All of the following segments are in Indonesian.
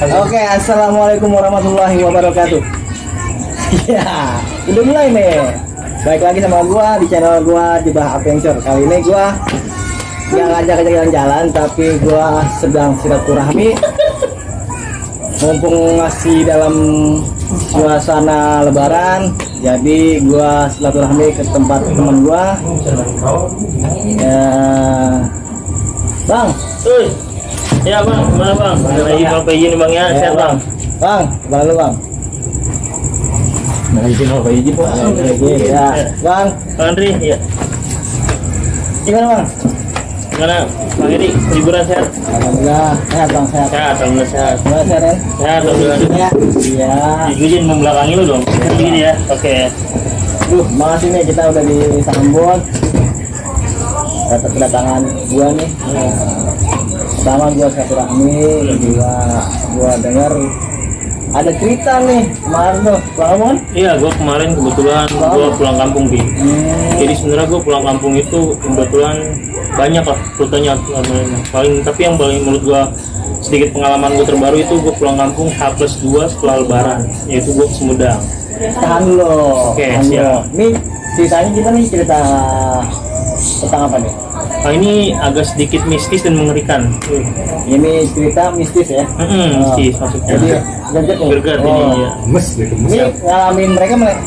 Oke, assalamualaikum warahmatullahi wabarakatuh. Ya, udah mulai nih. Baik lagi sama gua di channel gua Jebah Adventure. Kali ini gua nggak ngajak jalan-jalan, tapi gua sedang silaturahmi. Mumpung masih dalam suasana Lebaran, jadi gua silaturahmi ke tempat teman gua. Ya, Bang. Ya bang, gimana bang? Lagi mau izin bang ya, sehat bang. Bang, gimana lu bang? Izin mau izin bang. Ya, bang. Bang Andri, ya. Gimana bang? Gimana bang Edi? Liburan sehat? Alhamdulillah sehat bang, sehat. Sehat, alhamdulillah sehat. Gimana sehat kan? Sehat, alhamdulillah. Ya, iya. Izin membelakangi lu dong. Begini ya, oke. Makasih nih kita udah disambut. Kedatangan gua nih. Pertama gua silaturahmi, gua dengar ada cerita nih kemarin tuh, kan? Iya, gua kemarin kebetulan gua pulang kampung Bi. Jadi sebenarnya gua pulang kampung itu kebetulan banyak lah rutenya. Tapi yang paling menurut gua sedikit pengalaman gua terbaru itu gua pulang kampung H+2 setelah Lebaran, yaitu gua ke Sumedang. Tahan dulu. Oke, tahan siap. dulu. Nih ceritanya kita nih cerita tentang apa nih? Nah, ini agak sedikit mistis dan mengerikan. Ini cerita mistis ya. Mistis maksudnya. Jadi gadget nih. Gerget ini ya. Ini ngalamin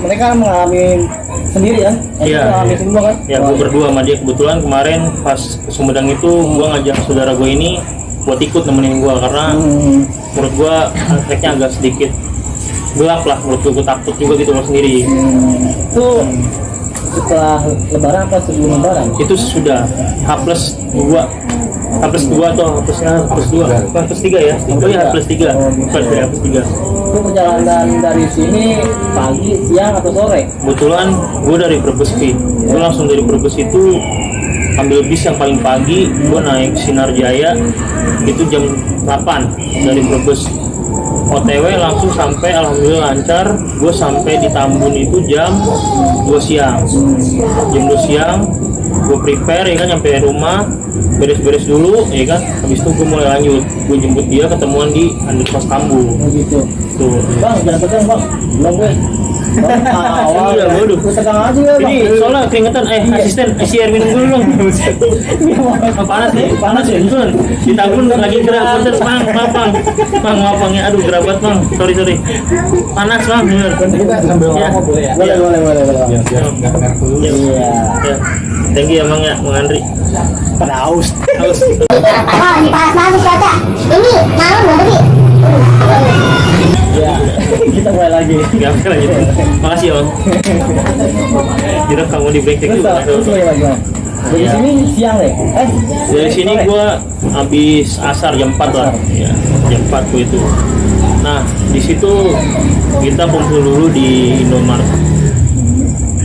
mereka mengalami sendiri kan? Iya. Mengalami semua kan? Ya, gue berdua sama dia kebetulan kemarin pas ke Sumedang itu gue ngajak saudara gue ini buat ikut nemenin gue karena menurut gue treknya agak sedikit gelap lah, menurut gue takut juga gitu kalau sendiri. Itu setelah Lebaran apa sebelum Lebaran? Itu sudah H+2 atau H+2 H+3 ya? Oh ya H+3 H+3. Itu perjalanan dari sini pagi, siang atau sore? Kebetulan gue dari Brebes gue langsung dari Brebes itu ambil bis yang paling pagi, gue naik Sinar Jaya itu jam 8 dari Brebes. OTW langsung sampai alhamdulillah lancar. Gue sampai di Tambun itu jam 2 siang. Jam 2 siang gue prepare ya kan, nyampe rumah beres-beres dulu ya kan. Habis itu gue mulai lanjut, gue jemput dia ketemuan di underpass Tambun. Gitu. Tuh. Bang, jangan tegang bang. Belum gue. Awal. Iya, waduh. Tegang aja ya bang. Ini soalnya keringetan, asisten, si Erwin dulu dong. Panas nih, panas ya, Sun. Di Tambun lagi gerak, bener, bang, maaf bang, ya, aduh gerak banget bang, sorry. Panas bang, bener. Kita sambil Ya. ngomong boleh ya? Iya. Boleh. Iya. Iya. Ya. Thank you ya bang ya, bang Andri. Haus. Haus. Oh, ini panas banget cuaca. Ini malam nggak sih? Ya, kita mulai lagi. Gak apa lanjut. Makasih ya bang. Kira kamu di break Terus juga. mulai lagi bang. Dari Iya. sini siang deh. Dari sini sore. gua habis asar jam 4 lah. Ya, jam 4 gua itu. Nah, di situ kita kumpul dulu di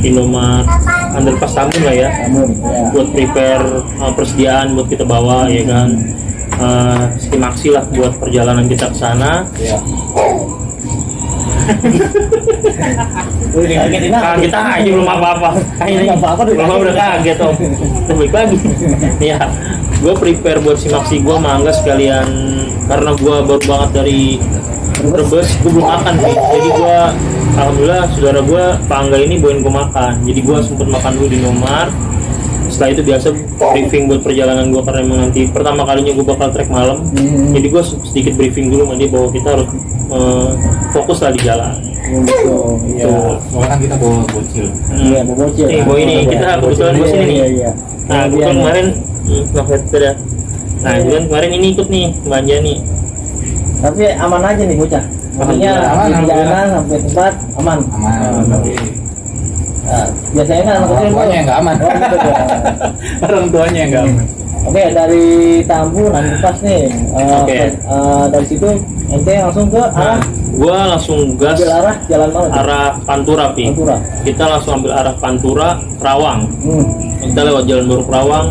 Indomart underpass Tambun lah ya. Namun, ya. Buat prepare persediaan buat kita bawa ya kan. Estimaksi lah buat perjalanan kita ke sana. Ya. Kagetin aku. Kaget aja belum apa-apa. Belum apa-apa Udah kaget om. Udah baik lagi. Ya, gue prepare buat simaksi gue mangga sekalian karena gue baru banget dari Brebes, gue belum makan sih. Jadi gue alhamdulillah saudara gue Pak Angga ini bawain gue makan. Jadi gue sempet makan dulu di Indomart. Setelah itu biasa briefing buat perjalanan gue karena emang nanti pertama kalinya gue bakal trek malam. Jadi gue sedikit briefing dulu sama dia bahwa kita harus fokus lah di jalan. Gitu. Iya. Tuh. Kan kita bawa bocil. Iya, bocil. Nih, bawa ini kita kebetulan bos ini nih. Iya. Nah, kebetulan kemarin beda. Nah, kebetulan kemarin ini ikut nih belanja nih. Tapi aman aja nih bocah. Maksudnya Aman, di perjalanan alhamdulillah. sampai tempat aman. Nah, biasanya kan anak kecil Orang tuanya yang nggak aman. Oh, gitu, ya. Orang tuanya yang nggak aman. Oke, dari Tambun underpass nih. Oke. Dari situ ente langsung ke arah Gua langsung gas ambil arah jalan mana? tuh? arah Pantura, Pi. Pantura. Kita langsung ambil arah Pantura, Rawang. Kita lewat jalan baru Rawang.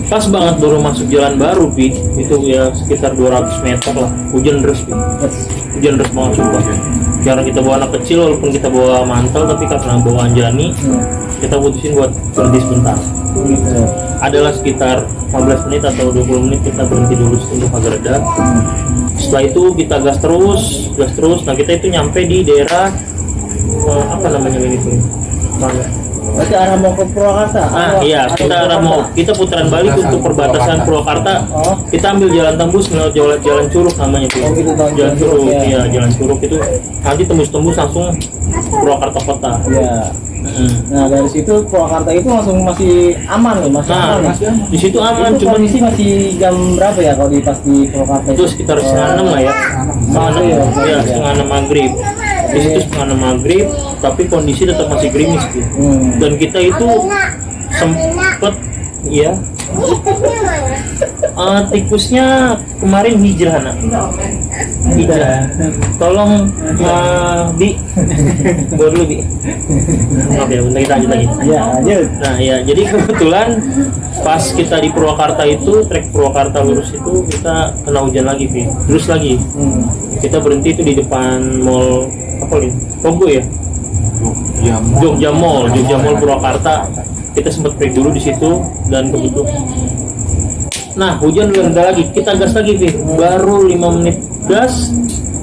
Pas banget baru masuk jalan baru, Pi. Itu ya sekitar 200 meter lah. Hujan deras, Pi. Yes. Hujan deras banget sumpah. Karena kita bawa anak kecil walaupun kita bawa mantel, tapi karena bawa Anjani, kita putusin buat berhenti sebentar. Gitu. Adalah sekitar 15 menit atau 20 menit kita berhenti dulu untuk agak reda. Setelah itu kita gas terus. Nah kita itu nyampe di daerah apa namanya ini tuh? Mana? Berarti arah mau ke Purwakarta. Iya, kita arah mau kita putaran balik untuk perbatasan Purwakarta. Oh. Kita ambil jalan tembus lewat jalan Curug namanya tuh. Oh, gitu, Jalan Curug, ya. iya jalan Curug itu nanti tembus langsung Purwakarta kota. Iya. Nah dari situ Purwakarta itu langsung masih aman nih, masih Nah, aman. di situ aman, Itu cuman kondisi masih jam berapa ya kalau pas di Purwakarta itu sekitar setengah enam lah ya. Ya, setengah enam maghrib. Di situ setengah enam maghrib, tapi kondisi tetap masih gerimis tuh. Dan kita itu sempet ya tikusnya kemarin hijrah nak. Hijrah. Tolong Bi, bawa dulu Bi. Oke, bentar kita lanjut lagi. Iya, lanjut. Nah ya, jadi kebetulan pas kita di Purwakarta itu, trek Purwakarta lurus itu kita kena hujan lagi Bi. Terus lagi kita berhenti itu di depan mall apa nih? Pogo ya? Jogja Mall Purwakarta. Kita sempat break dulu di situ dan kebetulan. Nah hujan udah reda lagi, kita gas lagi Bi. Baru 5 menit gas,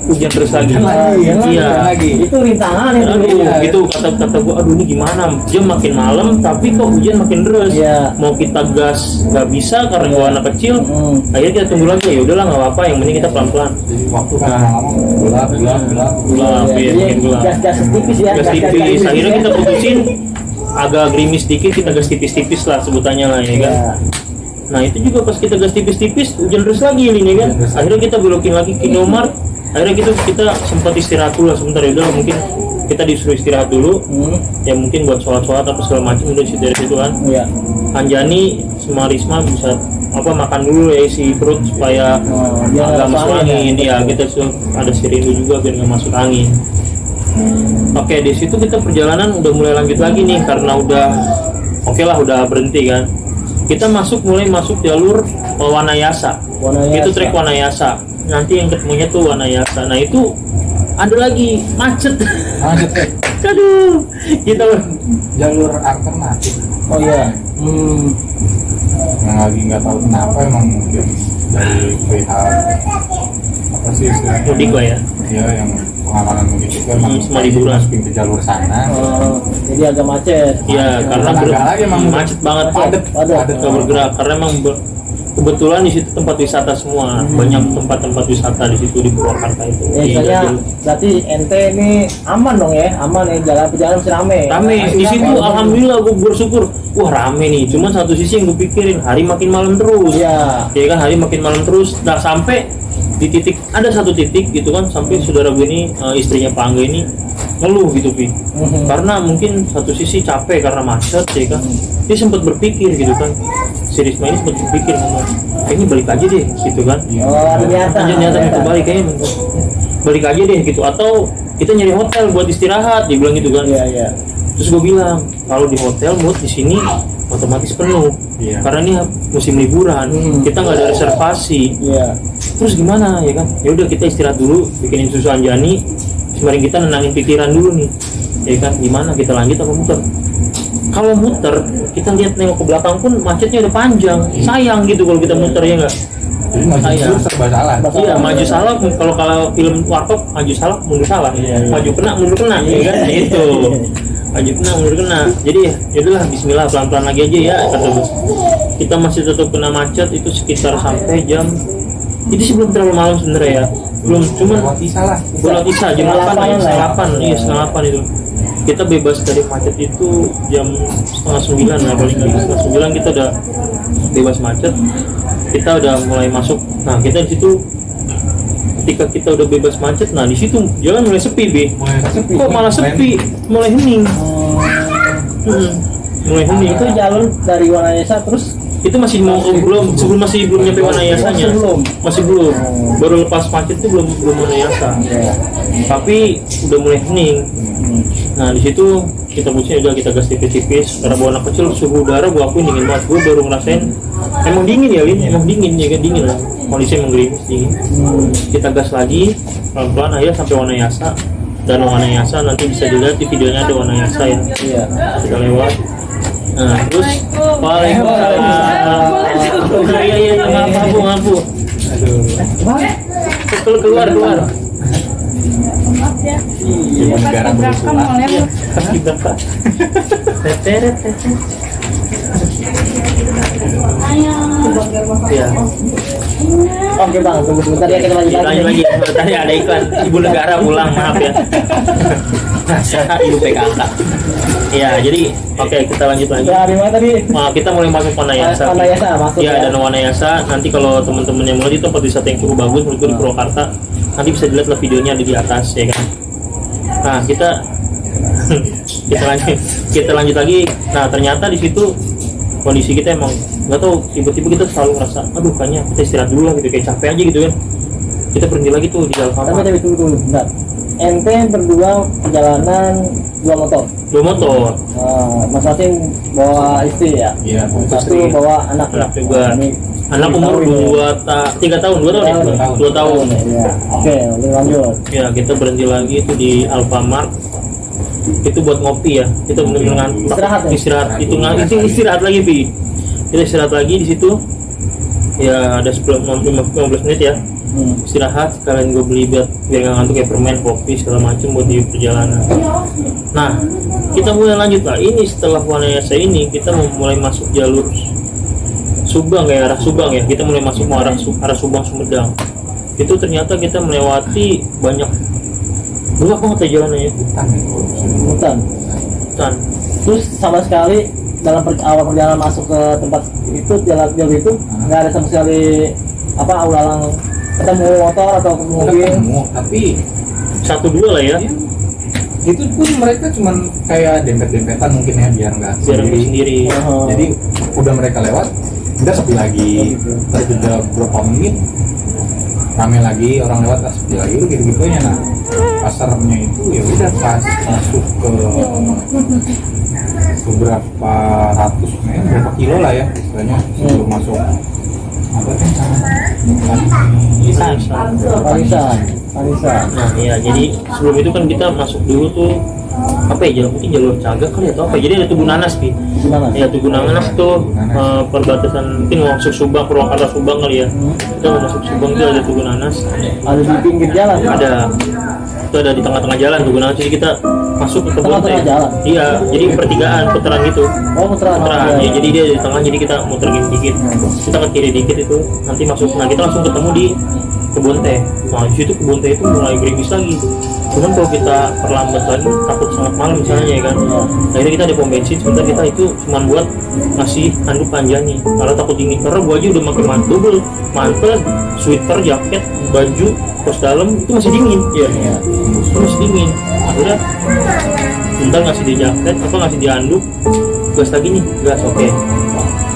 hujan terus lagi. Iya. Itu rintangan itu. Aduh, gitu kata gua, aduh ini gimana? Jam makin malam, tapi kok hujan makin deras. Iya. Mau kita gas nggak bisa karena gua anak kecil. Akhirnya kita tunggu lagi. Ya udahlah nggak apa-apa. Yang penting kita pelan-pelan. Waktu kan gelap. Gelap, ya, makin gelap. Gas tipis ya. Gas tipis. Akhirnya kita putusin agak gerimis dikit, kita gas tipis-tipis lah sebutannya lah ya kan. Iya. Nah itu juga pas kita gas tipis-tipis hujan terus lagi ini kan. Akhirnya kita belokin lagi ke Indomaret. Akhirnya kita sempat istirahat dulu lah sebentar, ya udah mungkin kita disuruh istirahat dulu. Ya mungkin buat sholat atau segala macam udah dari situ kan. Iya. Anjani sama Risma bisa makan dulu ya isi perut supaya biar nggak nggak masuk masuk angin. Ya kita ada sirine juga biar nggak masuk angin. Oke, di situ kita perjalanan udah mulai lanjut lagi nih karena udah oke lah udah berhenti kan. Kita mulai masuk jalur Wanayasa. Itu trek Wanayasa. Nanti yang ketemunya tuh Wanayasa. Nah itu ada lagi macet. Aduh, kita jalur alternatif. Oh iya. Yang lagi nggak tahu kenapa emang mungkin dari pihak apa sih istilahnya? mudik lah ya. Iya, yang pengamanan mudik itu emang Semua liburan. masukin ke jalur sana. Jadi agak macet. Iya, karena Agak lagi emang macet banget padat. nggak bergerak karena emang kebetulan di situ tempat wisata semua, banyak tempat-tempat wisata di situ di Purwakarta itu. Soalnya berarti ente ini aman dong ya, aman ya, jalan masih rame. Rame di situ, alhamdulillah gue bersyukur. Wah rame nih, cuman satu sisi yang gue pikirin hari makin malam terus. Iya. Ya kan hari makin malam terus. Nah sampai di titik ada satu titik gitu kan, sampai saudara gue ini istrinya Pak Angga ini ngeluh gitu Pi. Karena mungkin satu sisi capek karena macet ya kan. Dia sempat berpikir gitu kan. Si Risma ini sempat berpikir ngomong, kayaknya balik aja deh gitu kan. Oh, ternyata Itu balik kayaknya balik aja deh gitu, atau kita nyari hotel buat istirahat, dia bilang gitu kan. Iya. Terus gue bilang kalau di hotel mood di sini otomatis penuh. Iya. Karena ini musim liburan, kita nggak ada reservasi. Iya. Terus gimana ya kan? Ya udah kita istirahat dulu, bikinin susu Anjani, sembari kita nenangin pikiran dulu nih. Ya kan, gimana kita lanjut apa muter? Kalau muter, kita lihat nengok ke belakang pun macetnya udah panjang. Sayang gitu kalau kita muter ya nggak? Jadi maju mundur serba salah. Iya, maju salah kalau film warkop maju salah mundur salah. Maju kena mundur kena ya kan? Itu. Maju kena mundur kena. Jadi ya udahlah bismillah pelan-pelan lagi aja ya kata gue. Kita masih tetap kena macet itu sekitar sampai jam itu sih belum terlalu malam sebenarnya ya. Belum cuman bulan Isya jam 8 setengah 8 itu. Kita bebas dari macet itu jam setengah 9 lah paling nggak. Setengah 9 kita udah bebas macet. Kita udah mulai masuk. Nah kita di situ ketika kita udah bebas macet, nah di situ jalan mulai sepi Bi. Kok malah sepi, mulai hening. Mulai hening. Itu jalur dari Wanayasa terus Itu masih mau belum nyampe Wanayasanya. Masih belum. Baru lepas macet itu belum Wanayasa. Tapi udah mulai hening. Nah di situ kita putusnya udah kita gas tipis-tipis karena bawa anak kecil, suhu udara gua akuin dingin banget. Gua baru ngerasain emang dingin ya Lin, emang dingin ya kan, dingin lah. Kondisi emang gerimis dingin. Kita gas lagi pelan-pelan akhirnya sampai Wanayasa. Dan Wanayasa nanti bisa dilihat di videonya ada Wanayasa ya. Iya. Kita lewat. Nah terus Waalaikumsalam. Iya maaf. Aduh. Keluar. Iya, negara berusulan. Iya, kaki berapa? Teteret. Iya. Oke bang, tunggu sebentar ya kita lanjut Lanjut lagi. Tadi ada iklan ibu negara pulang, maaf ya. Nah, ibu PKK. Iya, jadi oke kita lanjut lagi. Ya, di mana tadi? Nah, kita mulai masuk Wanayasa. Wanayasa masuk Iya, ya. dan Wanayasa. Nanti kalau teman-teman yang mulai itu tempat wisata yang cukup bagus menurutku di Purwakarta. Nanti bisa dilihat lah videonya ada di atas ya kan. Nah, kita lanjut lagi. Nah, ternyata di situ kondisi kita emang nggak tahu, tiba-tiba kita selalu ngerasa aduh kayaknya kita istirahat dulu lah gitu, kayak capek aja gitu kan. Kita berhenti lagi tuh di Alfamart. Tapi tunggu, bentar. Ente berdua perjalanan dua motor. Dua motor, Masing-masing bawa istri ya. Iya, Satu bawa anak. anak juga. Ini Anak umur tahun ya. 3 tahun ya? 2 tahun. Ya. Oke, lanjut. Ya, kita berhenti lagi itu di Alfamart. Itu buat ngopi ya. Kita benar-benar ngantuk. Istirahat ya? Istirahat. Itu istirahat lagi, Pi. Kita istirahat lagi di situ. Ya, ada 15 menit ya. Istirahat, sekalian gue beli biar nggak ngantuk kayak permen, kopi segala macam buat di perjalanan. Nah, kita mulai lanjut lah. Ini setelah Wanayasa ini kita mulai masuk jalur Subang ya, arah Subang ya. Kita mulai masuk arah Subang Sumedang. Itu ternyata kita melewati banyak gelap banget ya jalannya. Hutan. Terus sama sekali dalam awal perjalanan masuk ke tempat itu, jalan itu nggak ada sama sekali ulang ketemu motor atau ketemu mobil. Ketemu, tapi 1-2 lah ya. itu pun mereka cuman kayak dempet-dempetan mungkin ya, biar nggak Biar sendiri. Jadi udah mereka lewat, udah sepi lagi. Terus udah berapa menit rame lagi, orang lewat sepi lagi, itu gitu-gitunya. Nah, pasarnya itu ya udah pas masuk ke beberapa ratus meter, berapa kilo lah ya istilahnya sebelum masuk apa Parisan. Nah iya, jadi sebelum itu kan kita masuk dulu tuh apa ya, jalur Cagak kali atau apa, jadi ada Tugu Nanas Pi. Gimana? Ya Tugu Nanas tuh perbatasan mungkin mau masuk Subang, Purwakarta Subang kali ya. Kita mau masuk Subang tuh ada Tugu Nanas. Ada di pinggir jalan. Ada, itu ada di tengah-tengah jalan Tugu Nanas, jadi kita masuk ke kebun Tengah-tengah jalan? Iya, jadi pertigaan puteran gitu. Oh, puteran. Ya, jadi dia di tengah, jadi kita muter dikit, kita ke kiri dikit itu nanti masuk. Nah kita langsung ketemu di kebun teh. Nah di situ kebun teh itu mulai gerimis lagi. Cuman kalau kita perlambat lagi takut sangat malam misalnya ya kan. Akhirnya kita ada pom bensin sebentar, kita itu cuma buat ngasih handuk panjangnya karena takut dingin, karena gua aja udah pakai mantel, sweater, jaket, baju kos dalam itu masih dingin ya. Itu masih dingin. Akhirnya bentar ngasih di jaket ngasih di handuk, gas lagi nih, gas. Oke.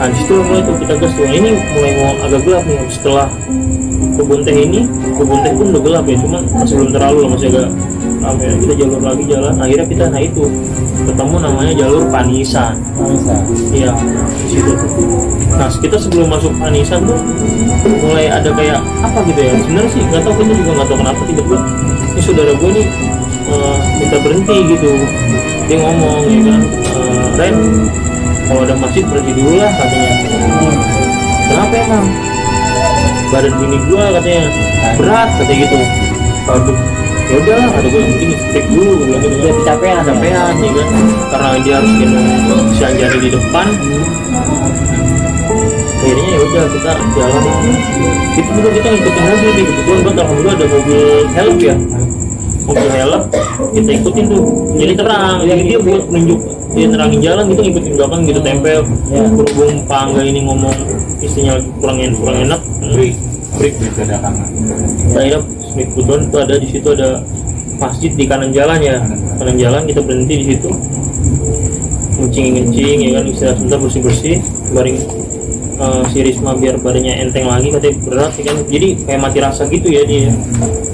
Nah disitu mulai tuh kita gas tuh. Ini mulai mau agak gelap nih setelah kebun teh pun udah gelap ya, cuman masih belum terlalu lah, masih agak ramai. Kita jalur lagi jalan, akhirnya kita itu ketemu namanya jalur Panisan. Iya, di situ tuh. Nah kita sebelum masuk Panisan tuh mulai ada kayak apa gitu ya, sebenarnya sih nggak tahu, kita juga nggak tahu kenapa tiba-tiba ini saudara gue nih minta berhenti gitu. Dia ngomong ya kan, Ren kalau ada masjid berhenti dulu lah katanya. Kenapa emang? Badan bini gua katanya berat katanya gitu. Aduh, ya udah, ada gue yang penting strik dulu, gue bilang gitu. Dia kecapean ya kan, karena dia harus gendong si Anjani di depan. Akhirnya ya udah kita jalan. Itu juga kita ngikutin mobil, kebetulan buat alhamdulillah ada mobil helm ya. Mobil helm kita ikutin tuh, jadi terang. Jadi dia buat menunjuk, dia terangin jalan gitu, ngikutin belakang gitu, tempel. Berhubung Pak Angga ini ngomong istrinya kurang enak, break dadakan. Akhirnya kebetulan itu ada di situ ada masjid di kanan jalan ya, kanan jalan kita berhenti di situ, ngencing ya kan, istirahat sebentar, bersih baring si Risma biar badannya enteng lagi, katanya berat ya kan, jadi kayak mati rasa gitu ya dia,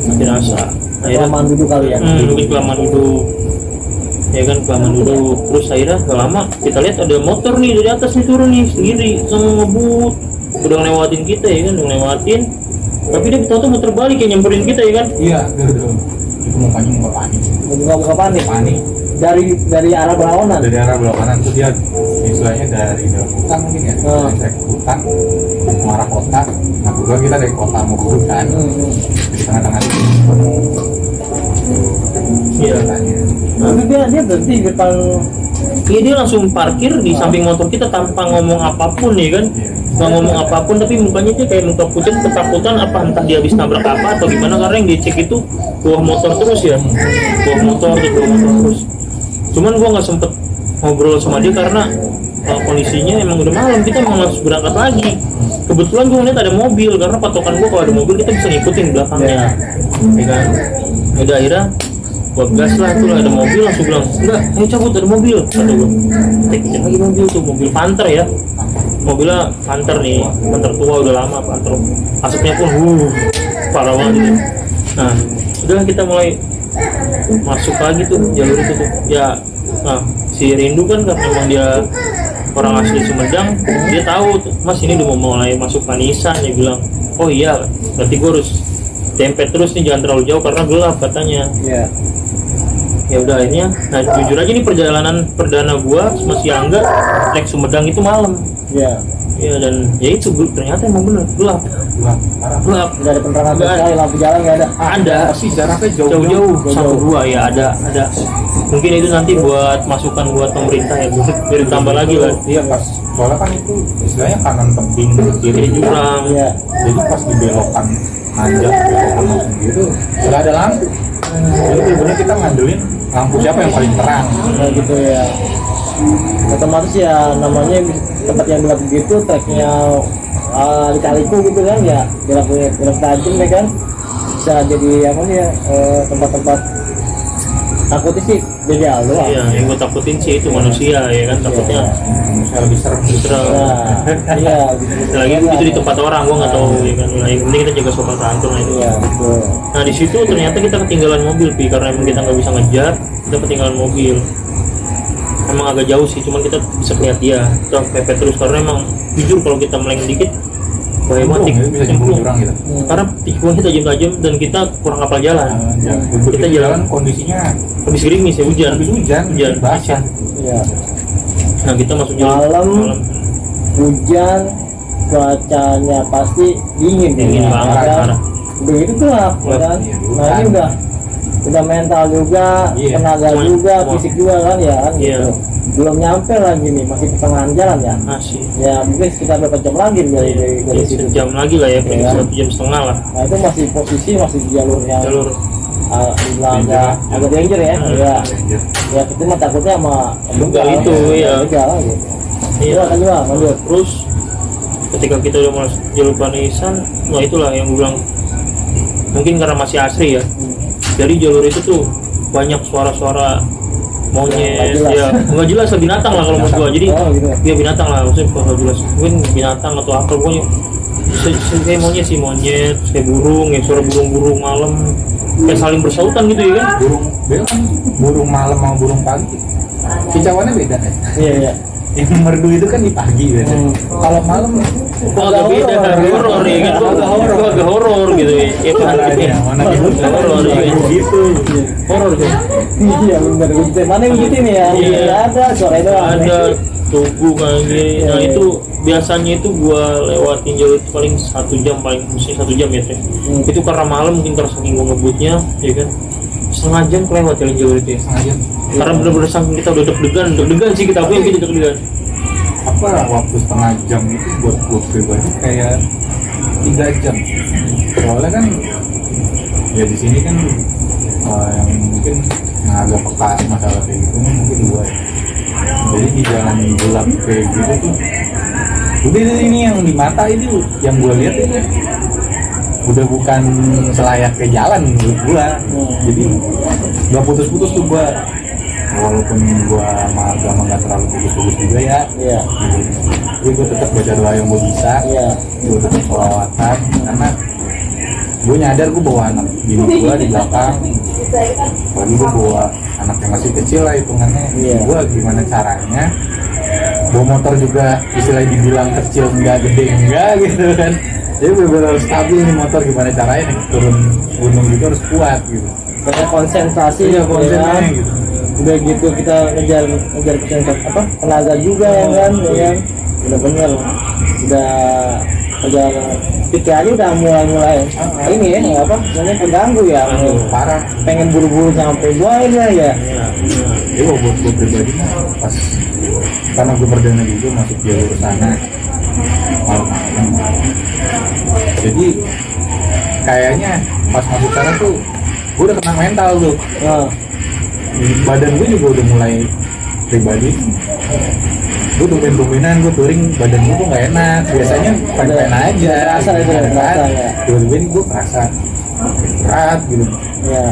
mati rasa. Akhirnya kelamaan duduk kali ya. Mungkin kelamaan duduk ya kan, kelamaan duduk. Terus akhirnya gak lama kita lihat ada motor nih dari atas nih turun nih sendiri, sama ngebut, udah ngelewatin kita ya kan, ngelewatin, tapi dia tahu-tahu muter balik kayak nyamperin kita ya kan. Iya, betul. Itu mukanya muka panik. Buka panik. Panik. Dari arah berlawanan. Dari arah belok kanan tuh dia istilahnya dari dalam hutan mungkin ya, dari hutan mengarah kota. Nah kebetulan kita dari kota mau ke hutan, di tengah-tengah itu Iya. Tapi dia berhenti di depan. Iya, dia langsung parkir di samping motor kita tanpa ngomong apapun ya kan. Nggak ngomong apapun, tapi mukanya dia kayak muka pucat ketakutan, apa entah dia habis nabrak apa atau gimana, karena yang dicek itu buah motor terus ya, buah motor terus. Cuman gua nggak sempet ngobrol sama dia karena kondisinya emang udah malam, kita emang harus berangkat lagi. Kebetulan gua ngeliat ada mobil, karena patokan gua kalau ada mobil kita bisa ngikutin belakangnya, ya kan. Udah akhirnya gua gas lah, tuh ada mobil langsung bilang enggak, ayo cabut, ada mobil, kata gua. Kita lagi mobil tuh, mobil Panther ya, mobilnya Panther nih, Panther tua udah lama, Panther asapnya pun parah banget gitu. Nah udah kita mulai masuk lagi tuh jalur itu tuh ya. Nah si Rindu kan karena memang dia orang asli Sumedang, dia tahu tuh, Mas ini udah mau mulai masuk Panisan. Dia bilang, oh iya berarti gue harus dempet terus nih, jangan terlalu jauh karena gelap katanya. Iya. Ya udah akhirnya, nah jujur aja nih perjalanan perdana gua sama si Angga naik Sumedang itu malam. Iya. Ya dan ya itu ternyata emang bener gelap. Gelap. Nggak ada penerangan Nggak ada. sekali, lampu jalan nggak ada. Ada sih jaraknya jauh-jauh jauh-jauh. satu dua ya, ada. Mungkin itu nanti buat masukan buat pemerintah ya, biar tambah lagi lah. Iya pas, soalnya kan itu istilahnya kanan tebing kiri Jadi jurang. Iya. jadi pas dibelokan nanjak belokan langsung gitu nggak ada lampu. Jadi bener-bener kita ngandelin lampu siapa yang paling terang. Nah gitu ya. Otomatis ya namanya tempat yang gelap begitu, treknya dikaliku gitu kan ya, belok tajam ya kan, bisa jadi apa sih ya, tempat-tempat takutnya sih beda doang. Iya, yang gue takutin sih itu manusia ya kan, takutnya Saya lebih serem Nah, iya. lagi itu di tempat orang, gue nggak tahu ya kan. Nah, yang penting kita jaga sopan santun lah itu. Iya betul. Nah di situ ternyata kita ketinggalan mobil, Pi, karena emang kita nggak bisa ngejar, kita ketinggalan mobil. Emang agak jauh sih, cuman kita bisa lihat dia, kita pepet terus karena emang jujur kalau kita meleng dikit bahaya banget, bisa jemput jurang gitu. karena tikungannya tajam-tajam dan kita kurang hafal jalan. Kita jalan kondisinya Habis gerimis ya, hujan. habis hujan basah. Iya. Nah kita masuk jalan Malam. Hujan, cuacanya pasti dingin Dingin ya, banget, kan? parah. Udah gitu tuh lah, ya kan? Iya, Nah ini udah mental juga, Iya, tenaga semuanya. juga, Semua. fisik juga kan ya kan Iya. gitu. Belum nyampe lagi nih, masih pertengahan jalan ya. masih Ya mungkin sekitar berapa jam lagi dari situ. sejam lagi lah ya, paling Iya. 1,5 jam lah Nah itu masih posisi masih di jalur yang jalur. dibilang agak danger ya. Ya, ya kita mah takutnya sama Begal itu, iya. begal gitu. Iya. Iya, lanjut, lanjut. Terus ketika kita udah masuk jalur Panisan, nah itulah yang gue bilang, mungkin karena masih asri ya, dari jalur itu tuh banyak suara-suara monyet, Nggak jelas. ya nggak jelas lah, binatang lah kalau menurut gua. Jadi Oh, gitu. ya binatang lah, maksudnya nggak jelas, mungkin binatang atau apa, pokoknya kayak monyet sih, monyet, kayak burung, ya suara burung-burung malam, kayak saling bersautan gitu ya kan. burung malam sama burung pagi kicauannya beda kan. Iya, iya. Yang merdu itu kan di pagi biasanya. Kalau malam Kok agak beda, agak horor ya kan, kok agak horor gitu ya, ya kan gitu ya. mana gitu Horor ya kan. gitu. Horor kan. Iya benar begitu. Mana yang begitu nih ya? Iya. Iya ada suara itu. Ada tunggu kayak gini. Nah itu biasanya itu gua lewatin jalur itu paling 1 jam, paling mesti 1 jam ya Teh. Itu karena malam, mungkin karena saking gua ngebutnya ya kan, setengah jam kelewat jalan jalur itu ya. Sengaja Karena bener-bener saking kita udah deg-degan sih, kita punya kita deg-degan. apa waktu setengah jam itu buat gue pribadi kayak 3 jam. Soalnya kan ya di sini kan yang mungkin yang agak peka masalah kayak gitu kan mungkin gue ya. Jadi di jalan gelap kayak gitu tuh udah ini yang di mata itu yang gue lihat itu udah bukan selayak ke jalan menurut gue. Jadi nggak putus-putus tuh gue, walaupun gue sama agama nggak terlalu putus-putus juga ya. Iya. Jadi gue tetap baca doa yang gue bisa, Iya. gue tetap sholawatan karena gue nyadar gue bawa anak bini gue di belakang, apalagi gue bawa anak yang masih kecil lah hitungannya. Iya. Gue gimana caranya bawa motor juga istilahnya dibilang kecil enggak, gede enggak gitu kan. Jadi benar-benar harus stabil nih motor, gimana caranya nih turun gunung gitu harus kuat gitu. Banyak konsentrasi Iya gitu konsennya ya. gitu. udah gitu kita ngejar apa tenaga juga ya kan, bener-bener udah pikirannya udah mulai ini ya apa namanya pengganggu ya, parah. pengen buru-buru sampai buain lah ya. Jadi buat gue pribadi pas karena gue perdana juga masuk jalur sana malam-malam, jadi kayaknya pas masuk sana tuh gue udah kena mental tuh. Nah, Badan gue juga udah mulai pribadi, gue tumben-tumbenan gue touring, badan gue tuh nggak enak. Biasanya fine-fine aja, Terasa itu, kan? terasa, ya. Tiba-tiba ini gue kerasa berat gitu. ya.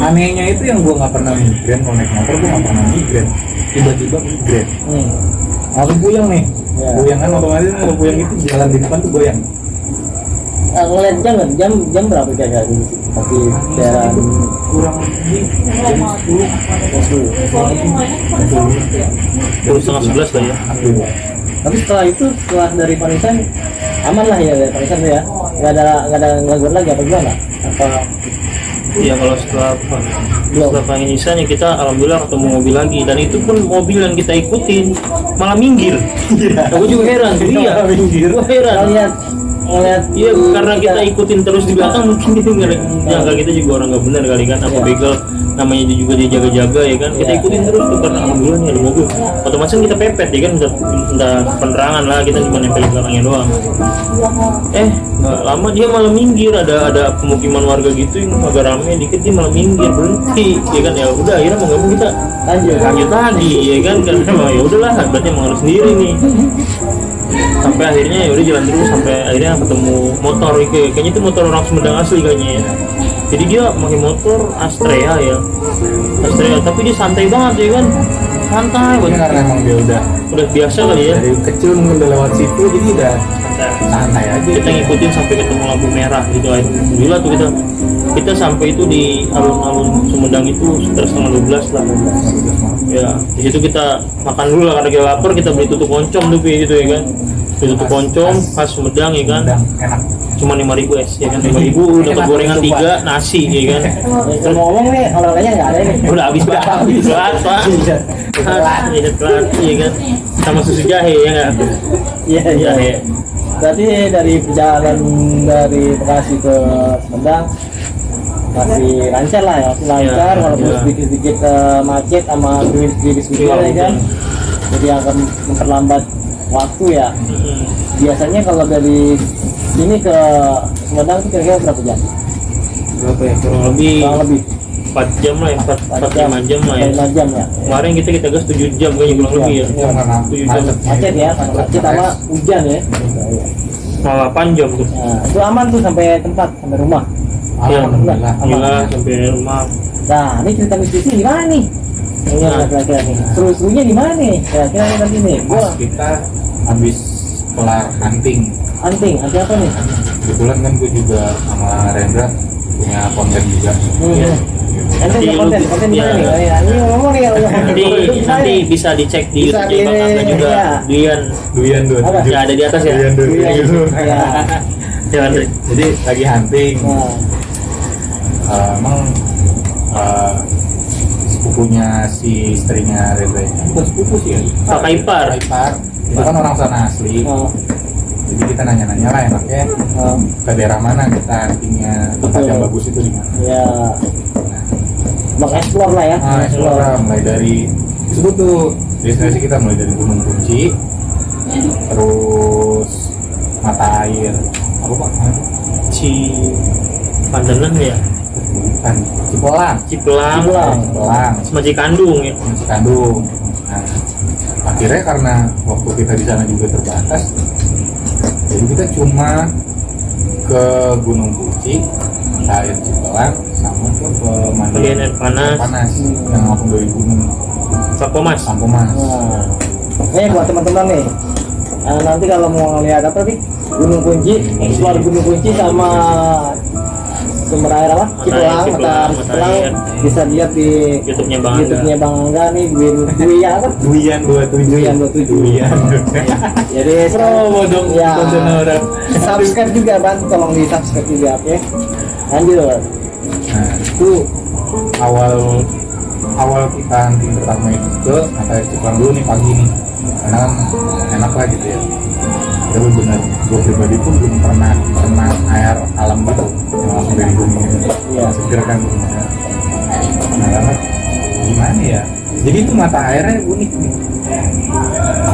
Anehnya itu yang gue nggak pernah migrain, kalau naik motor gue nggak pernah migrain, tiba-tiba migrain. Langsung puyeng nih, Ya. puyeng kan otomatis kalau puyeng itu jalan di depan tuh goyang. Ngeliat jam berapa kira-kira di situ? Tapi daerah Kurang lebih jam 10. Baru setengah 11 lah ya. Tapi setelah dari Panisan aman lah ya dari Panisan tuh ya, nggak ada gangguan lagi apa gimana? Apa Iya, kalau setelah pengisian ya kita alhamdulillah ketemu mobil lagi, dan itu pun mobil yang kita ikutin malah minggir. Aku juga heran, iya, gue heran. ngeliat Iya, karena kita ikutin terus di belakang, mungkin dia nggak nyangka kita juga orang nggak benar kali kan, apa Iya. begal namanya dia juga dia jaga-jaga ya kan, kita Iya. ikutin terus tuh karena alhamdulillah nih ada mobil, otomatis kan kita pepet ya kan, udah penerangan lah, kita cuma nempel di belakangnya doang. Nggak lama dia malah minggir, ada pemukiman warga gitu yang agak rame dikit, dia malah minggir berhenti ya kan, ya udah akhirnya mau nggak mau kita lanjut lagi ya kan, karena ya udahlah berarti emang harus sendiri nih. Sampai akhirnya ya udah jalan terus sampai akhirnya ketemu motor kayaknya itu motor orang Sumedang asli kayaknya ya. Jadi dia pakai motor Astrea ya, tapi dia santai banget ya kan, santai Ini banget, karena emang dia udah biasa kali ya. dari kecil mungkin udah lewat situ, jadi udah santai aja. Kita ngikutin sampai ketemu lampu merah gitu, alhamdulillah tuh kita sampai itu di alun-alun Sumedang itu sekitar setengah 12 lah ya. Di situ kita makan dulu lah karena kita lapar, kita beli tutuk oncom tuh gitu ya kan, beli tutuk oncom khas Sumedang ya kan, Udah enak. cuma 5.000 es ya kan, 5.000 dapat gorengan 3 nasi ya kan. Terus ngomong nih olahraganya nggak ada nih. Udah habis pak, telat pak, telat ya kan, sama susu jahe ya nggak, Iya jahe. Berarti dari perjalanan dari Bekasi ke Sumedang masih lancar lah ya, masih lancar Ya, walaupun ya. sedikit macet sama sedikit Iya, ya kan. Jadi akan memperlambat waktu ya. Biasanya kalau dari sini ke Sumedang itu kira-kira berapa jam? Berapa ya, kurang lebih Kurang lebih 4 jam lah ya, 4-5 jam lah ya. 5 jam ya. Kemarin kita gas 7 jam kayaknya kurang lebih ya. Itu karena 7 jam, Macet ya, macet sama hujan ya. malah 8 jam tuh. Nah, itu aman tuh sampai tempat, sampai rumah. Iya, Alhamdulillah. alhamdulillah sampai rumah. Nah, ini cerita mistisnya gimana nih? Ini kira-kira nih. Seru-serunya gimana nih? Kira-kira nih nanti nih. Gua Pas kita habis kelar hunting, anting apa nih? kebetulan kan gue juga sama Rendra punya konten juga. Iya. Nanti Nanti konten lu- di mana nih? ya. Oh, iya, ini ngomong nih kalau Nanti bisa dicek di Bisa YouTube Bang Angga di- juga. iya. Dian Duyan Apa? ya ada di atas ya. Duyan Iya, gitu. iya. Ya, Andre. Jadi lagi hunting, Nah, emang sepupunya si istrinya Rendra itu bukan sepupu sih ya. Kakak ipar. Kakak ipar. Itu kan orang sana asli. nah, Jadi kita nanya-nanya lah enaknya nah, ke daerah mana kita huntingnya, tempat Betul. yang bagus itu di mana. ya, mengeksplor lah ya. Nah, explore lah, mulai dari disebut tuh destinasi kita mulai dari Gunung Kunci, terus mata air apa pak? Ci Pandenan ya. Bukan Cipolang, Cipelang. Cipolang, Sama Cikandung ya. Cikandung. Nah, akhirnya karena waktu kita di sana juga terbatas, jadi kita cuma ke Gunung Kunci, mata air Cipolang, sama ke Pemandian air panas. yang langsung dari gunung Sapomas. Sampomas. Nah, ini buat teman-teman nih. Nanti kalau mau lihat apa nih? Gunung Kunci, explore Gunung Kunci sama sumber air apa? Cipelang, Cipelang, mata mata air. Cipelang. Bisa lihat di YouTube-nya Bang Angga. YouTube-nya Bang Angga nih, Dwi ya apa? Duyan 27. Duyan 27. Duyan. Jadi Promo dong ya, konten orang. subscribe juga bantu, tolong di subscribe juga, oke? Lanjut. Nah, itu awal awal kita hunting pertama itu ke mata air Cipang dulu nih pagi nih, karena kan enak lah gitu ya. Tapi bener, gue pribadi pun belum pernah kena air alam gitu yang langsung dari bumi gitu. Iya. Seger kan. Nah, karena gimana ya? Jadi itu mata airnya unik nih.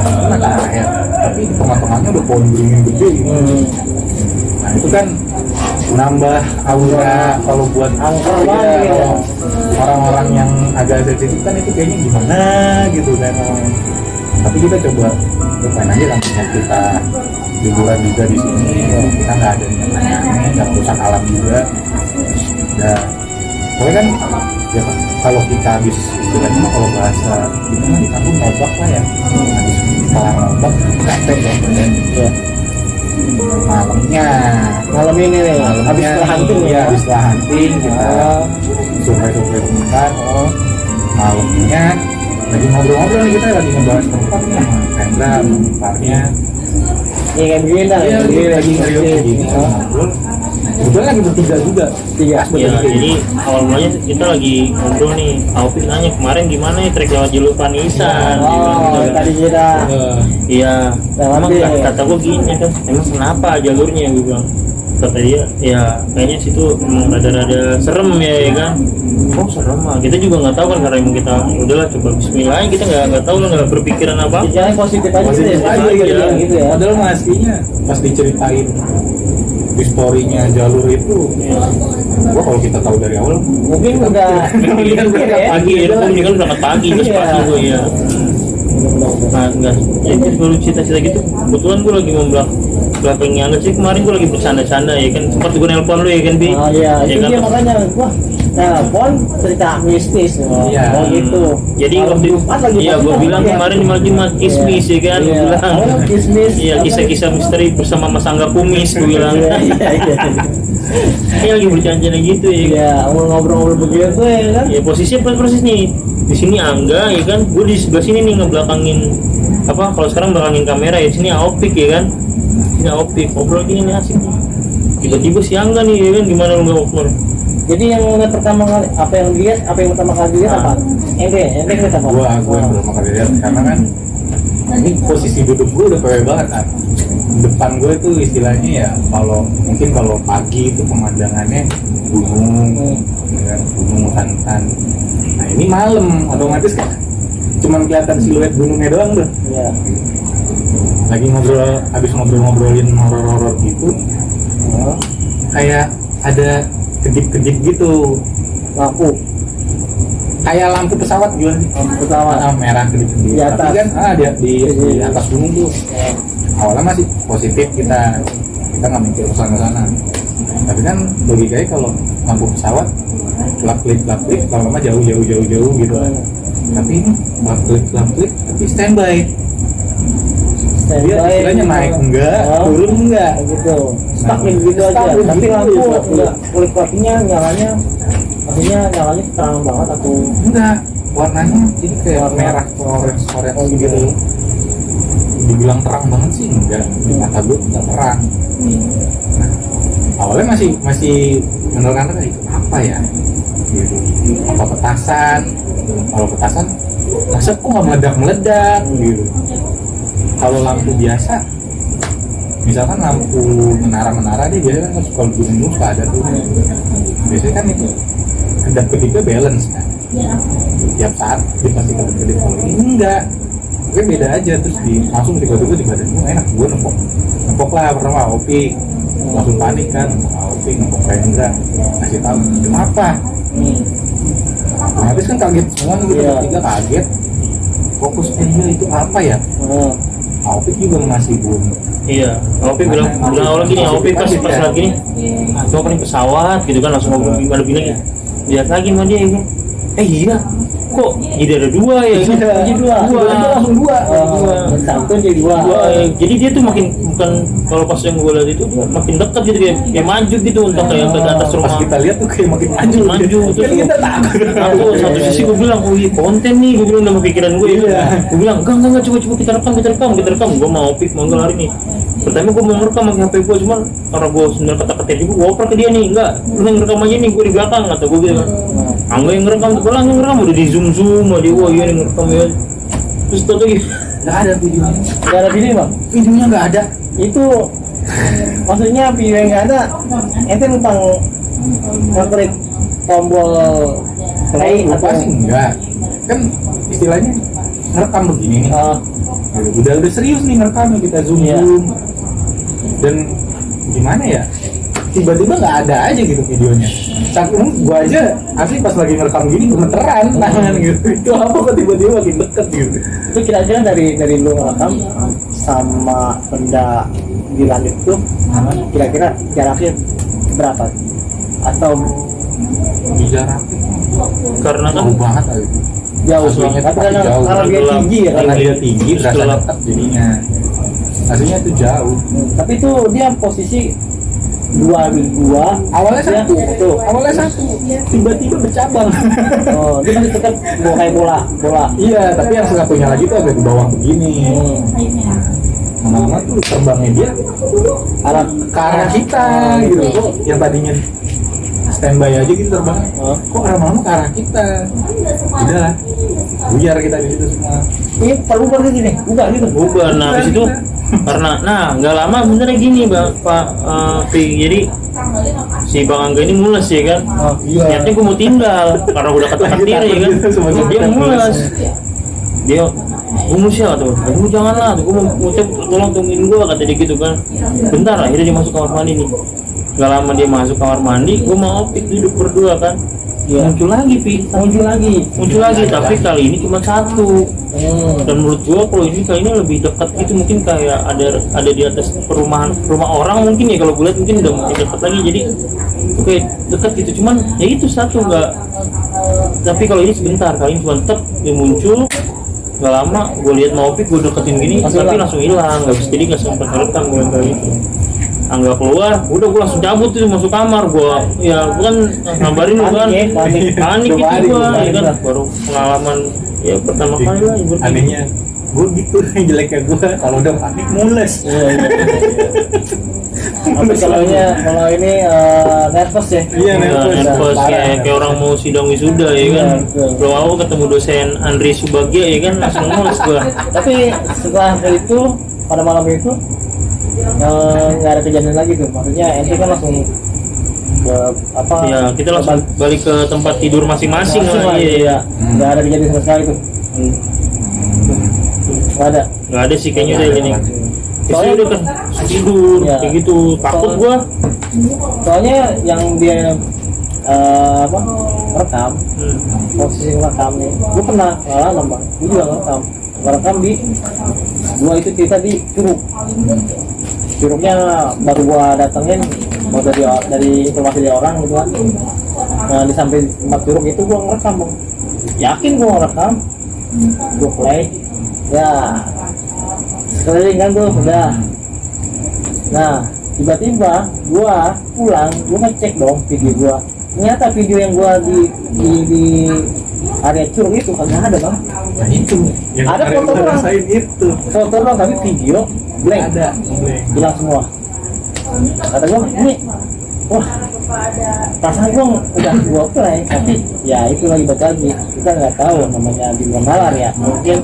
Itu mata air, tapi di tengah-tengahnya udah pohon beringin gede gitu. Nah itu kan nambah aura kalau buat Angker iya, banget ya. kalau orang-orang yang agak sensitif kan itu kayaknya gimana gitu kan. Tapi kita coba lupain aja kan kalau kita liburan juga di sini, kita nggak ada aneh-aneh, nggak rusak alam juga. Dan pokoknya kan ya kalau kita habis istilahnya mah kalau bahasa kita mah di kampung ngobak lah ya, habis kelar ngobak capek ya badan. Ya. Malamnya Malam ini nih, habis setelah hunting ya, ya. habis setelah hunting kita survei bentar. Malamnya lagi ngobrol-ngobrol nih, kita lagi ngebahas tempat nih sama Rendra, parnya. Iya kan gini dah. Iya, Gini lagi ngeriuk gini Oh, ngobrol. Kebetulan lagi bertiga juga. Tiga. Ya, jadi awal mulanya kita lagi ngobrol nih, Taufik nanya kemarin gimana ya trek lewat jalur Panisan. Dia bilang Oh, gitu. tadi kita. Iya, emang Lewat deh. kata gue gini kan, emang kenapa jalurnya gue bilang. Kata dia, ya kayaknya situ emang rada-rada serem ya kan. Oh serem mah, kita juga nggak tahu kan karena emang kita udahlah coba Bismillah aja, kita nggak tahu lah, nggak berpikiran apa. Jangan positif aja gitu ya. Positif aja Positif gitu, aja gitu ya. Padahal mah aslinya pas diceritain di story-nya jalur itu, gua kalau kita tahu dari awal Mungkin udah Iya, mikir ya. pagi ya, gue kan berangkat pagi, terus Iya. pagi gue ya. Nah, enggak, ya baru cita-cita gitu. Kebetulan gue lagi mau belakangnya aja sih, kemarin gue lagi bercanda-canda ya kan, sempat gue nelpon lu ya kan Bi. Oh iya, Ya itu kan? dia makanya wah, telepon cerita mistis. Oh, Iya. oh gitu. Jadi Kalau waktu Jumat lagi iya gue pagi bilang ya. kemarin di malam Jumat kismis ya kan, gue Iya. bilang. Oh, kismis. Iya, kisah-kisah misteri bersama Mas Angga Kumis gue bilang. Iya, iya, iya. Kayak lagi bercanda gitu ya. Iya, ngobrol-ngobrol begitu ya kan. Ya posisinya persis nih. Di sini Angga ya kan, gue di sebelah sini nih ngebelakangin apa kalau sekarang belakangin kamera ya, sini Aopik ya kan. Ini Aopik ngobrol gini nih asik nih. Tiba-tiba si Angga nih ya kan, gimana lu nggak ngobrol? Jadi yang ngeliat pertama kali apa yang dilihat, apa yang pertama kali dilihat apa? Ente ngeliat apa? gua yang pertama kali lihat karena kan ini posisi duduk gua udah PW banget kan. Depan gue itu istilahnya ya mungkin kalau pagi itu pemandangannya gunung, ya kan, gunung hutan. Nah ini malam otomatis kan cuman kelihatan siluet gunungnya doang tuh. Iya. Lagi habis ngobrolin horor-horor gitu, Oh, kayak ada kedip-kedip gitu, lampu. kayak lampu pesawat gimana sih? Pesawat. Merah kedip-kedip. Di atas. Tapi kan di atas gunung tuh. Awalnya masih positif kita nggak mikir kesana-sana. Tapi kan logikanya kalau lampu pesawat kelap-klip kalau lama jauh gitu. Tapi ini kelap-klip tapi standby. Dia istilahnya naik enggak, turun enggak. Gitu. Stuck gitu aja. Stuck Tapi gitu, lampu iya. enggak kulit-kulitnya nyalanya terang banget atau Enggak, warnanya jadi kayak merah, orange gitu. Dibilang terang banget sih enggak, di mata gue enggak terang. Nah, awalnya masih menurut itu apa ya? Gitu. Apa petasan? Kalau petasan, masa kok nggak meledak gitu. Kalau lampu biasa, misalkan lampu menara dia biasanya kan kalau gunung suka ada tuh. Biasanya kan itu kedap-kedipnya balance kan. Tiap saat dia pasti kedap-kedip. Kalau ini enggak, oke beda aja. Terus langsung tiba-tiba di badan gue enak, gue nempok lah pertama Opik, langsung panik kan, Opik nempok Rendra, kasih tahu kenapa. Nah, habis kan kaget semua nih, kita Iya. bertiga kaget. Fokus itu apa ya? Opik juga masih belum. Iya, Aopik bilang awal gini, Aopik pas lagi nih, coba nih pesawat gitu kan, langsung ngobrol gimana bilang ya, lihat lagi sama dia ya kan, iya, kok jadi ada dua ya kan, jadi dua, langsung dua. Dua. Satu jadi dua. Jadi dia tuh makin bukan kalau pas yang gue lihat itu dia makin dekat gitu kayak maju gitu untuk kayak ke atas Pas rumah. kita lihat tuh kayak makin maju. Maju, Kan terus kita takut. Aku satu sisi gue bilang, oh iya konten nih, gue bilang dalam pikiran gue ya. Iya. Gue bilang, enggak, coba kita rekam. Gue mau pik, mau lari nih. Pertama gue mau ngerekam pakai HP gue, cuman karena gue sebenarnya kata-kata itu gue oper ke dia nih, enggak, lu yang rekam aja nih, gue di belakang atau gue bilang. Angga yang ngerekam, gue langsung ngerekam udah di zoom sama dia, wah iya nih ngerekam ya. Terus tau tuh gitu. Nggak ada videonya. Gak ada video bang. Videonya nggak ada. Itu maksudnya video yang nggak ada. Ente numpang ngeklik tombol play Apa atau sih enggak? Kan istilahnya ngerekam begini nih. Udah serius nih ngerekamnya, kita zoom Iya. dan gimana ya, tiba-tiba nggak ada aja gitu videonya. Gua aja asli pas lagi ngerekam gini gemeteran tangan gitu, itu apa kok tiba-tiba makin deket gitu. itu kira-kira dari lu ngerekam sama benda di langit tuh kira-kira jaraknya berapa? Atau Bicara Karena kan jauh banget lah itu. jauh? Aslinya Tapi tuh karena jauh. dia tinggi ya kan? Karena dia tinggi berasa Setelah- dekat jadinya. Aslinya itu jauh. Tapi itu dia posisi dua Awalnya dia- satu, tuh. awalnya satu, tiba-tiba bercabang. Oh, dia masih tetap bawa kayak bola. Iya, tapi yang satunya lagi tuh agak di bawah begini. Lama-lama tuh terbangnya dia Arah ke arah kita gitu. Kok yang tadinya standby aja gitu terbangnya. Oh. Kok lama-lama ke arah kita? Udah lah, buyar kita di situ semua. Ini perlu pergi gini, bukan gitu. bubar. Nah habis itu karena nggak lama benernya gini bang Pak Pi. Jadi si Bang Angga ini mules ya kan. Oh, Niatnya gue mau tinggal karena udah ketahan diri ya kan. Dia mules. Dia gue mau siapa tuh? Gue janganlah, gue mau tolong tungguin gue kata dia gitu kan. Bentar akhirnya dia masuk kamar mandi nih. Gak lama dia masuk kamar mandi, gue mau opik duduk berdua kan. Iya. Muncul lagi Pi, muncul lagi tapi kali ini cuma satu. Dan menurut gua kalau ini kayaknya lebih dekat gitu, mungkin kayak ada di atas rumah orang mungkin ya, kalau gue lihat mungkin udah makin dekat lagi, jadi itu kayak dekat gitu, cuman ya itu satu nggak. Tapi kalau ini sebentar, kali ini cuma tetap dia muncul nggak lama, gue lihat mau pik gue deketin gini tapi langsung hilang, nggak bisa, jadi nggak sempat ngerekam gue kali itu. Angga keluar, udah gue langsung cabut tuh masuk kamar, gue ya bukan ngabarin lu kan, panik gitu gue, ya kan, baru pengalaman ya pertama kali lah ibu. Anehnya gue gitu, jeleknya gue kalau udah panik mules. Tapi kalau ini nervous ya. Iya, nervous kayak orang mau sidang wisuda ya kan. Betul. Belum aku ketemu dosen Andri Subagya ya kan, langsung mules gua. Tapi setelah itu pada malam itu nggak ada kejadian lagi tuh. Maksudnya ente kan langsung ke apa? Ya kita langsung balik ke tempat tidur masing-masing lah. Iya. Nggak ada kejadian sama sekali tuh. Nggak ada. Nggak ada sih kayaknya udah ini. Soalnya udah kan tidur Iya. kayak gitu, takut gua. Soalnya yang dia apa rekam posisi rekamnya, gue pernah ngalamin bang, gue juga ngerekam di gua itu cerita di curugnya baru gua datengin mau dari informasi dari orang gitu kan. Nah di samping tempat curug itu gua ngerekam bang, yakin gua ngerekam, gua play ya sekeliling kan tuh udah. Nah tiba-tiba gua pulang, gua ngecek dong video gua, ternyata video yang gua di area curug itu kagak ada bang. Nah itu yang Ada kemarin foto gua orang. rasain itu. Foto dong tapi video blank, Ada blank. hilang semua. Kata gua ini wah perasaan gua udah gua play tapi ya itu lagi balik lagi, kita nggak tahu namanya di luar nalar ya, mungkin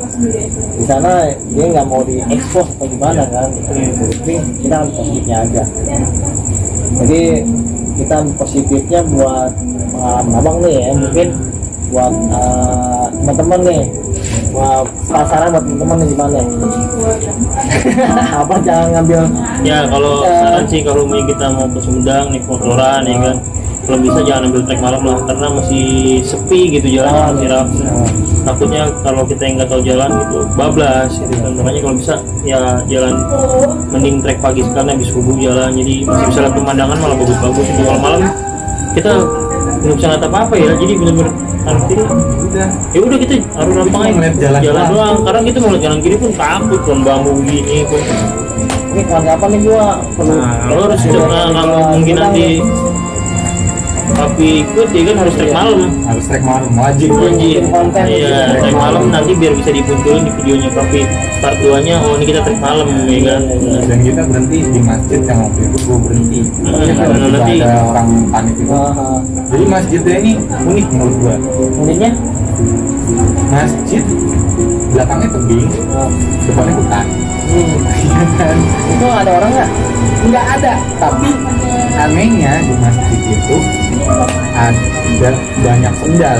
di sana dia nggak mau diekspos atau gimana kan. Tapi kita ambil positifnya aja, jadi kita ambil positifnya buat pengalaman abang nih ya, mungkin buat teman-teman nih, buat pasaran buat teman-teman nih gimana apa jangan ngambil Ya kalau saran sih kalau kita mau ke Sumedang naik motoran ya kan, kalau bisa jangan ambil trek malam lah karena masih sepi gitu jalan, masih rapi. Takutnya kalau kita yang nggak tahu jalan gitu bablas gitu kan, makanya kalau bisa ya jalan mending trek pagi sekali habis subuh jalan, jadi masih bisa lihat pemandangan malah bagus-bagus itu. Kalau malam kita nggak bisa lihat apa-apa ya, jadi benar-benar kanan kiri Udah. ya udah kita harus gampang aja ngeliat jalan doang. doang, karena kita mau lihat kanan kiri pun takut pohon bambu gini pun. ini kapan nih gua perlu Nah, lo harus kalau mungkin nanti papi ikut ya kan harus trek malam. Harus trek malam, wajib. Wajib. konten. Iya, trek malam nanti biar bisa dimunculin di videonya papi. Part 2-nya oh ini kita trek malam ya kan. Dan kita berhenti di masjid yang waktu itu gue berhenti. Karena Karena nanti ada orang panik itu. Jadi masjidnya ini unik menurut gue. Uniknya Masjid belakangnya tebing, depannya hutan. Iya kan? itu ada orang nggak? Nggak ada, tapi anehnya di masjid itu ada banyak sendal.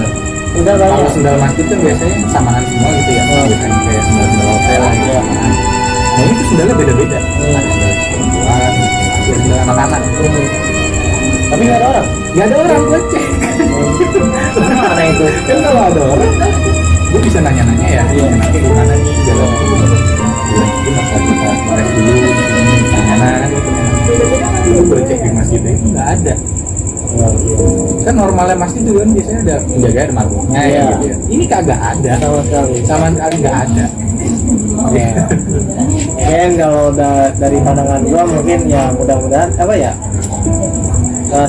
Udah Kalau banyak. sendal masjid itu biasanya samaan semua gitu ya, biasanya kayak sendal hotel gitu. Nah ini tuh sendalnya beda-beda. Ada sendal perempuan, ada sendal anak-anak. Tapi nggak ada orang. Nggak ada orang, gue cek. Mana itu? Kan kalau ada orang, gue bisa nanya-nanya ya. Nanti gimana nih jalan itu? Itu masalah kita beres dulu, gimana gitu. Itu gue cek di masjid itu nggak ada. Kan normalnya masjid itu kan biasanya ada penjaga, ada marbotnya ya gitu ya. Ini kagak ada, Sama sekali. sama sekali nggak ada. Mungkin kalau dari pandangan gua mungkin ya mudah-mudahan apa ya,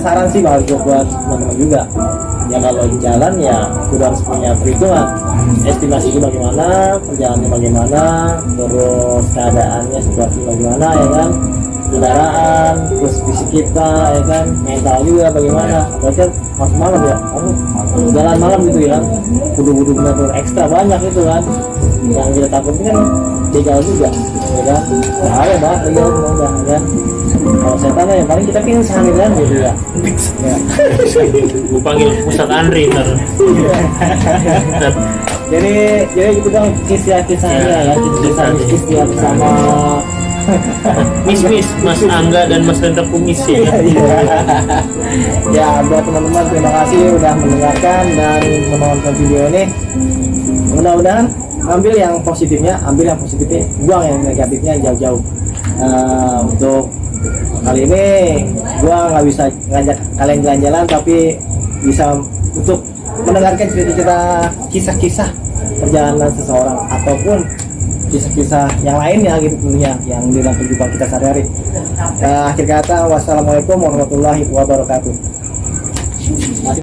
saran sih bagus buat teman-teman juga ya, kalau di jalan ya udah harus punya perhitungan estimasi itu bagaimana, perjalanannya bagaimana, terus keadaannya situasi bagaimana ya kan, kendaraan, terus fisik kita ya kan, mental juga bagaimana. Apalagi masuk malam ya, kamu jalan malam gitu ya, kudu-kudu benar-benar ekstra banyak itu kan, yang kita takutin kan begal juga ya kan, bahaya banget begal udah ya kan. Kalau setan ya paling kita pingsan kan gitu ya. Ya. gue panggil Ustaz Andri ntar. jadi itu bang kisah-kisahnya ya, kisah mistis dia bersama Miss Mas Angga dan Mas Rendra Kumis ya. ya buat teman-teman terima kasih udah mendengarkan dan menonton video ini. Mudah-mudahan ambil yang positifnya, buang yang negatifnya jauh-jauh. Untuk kali ini gua nggak bisa ngajak kalian jalan-jalan, tapi bisa untuk mendengarkan cerita-cerita kisah-kisah perjalanan seseorang ataupun kisah-kisah yang lainnya gitu tentunya yang di dalam kehidupan kita sehari-hari. Akhir kata wassalamualaikum warahmatullahi wabarakatuh.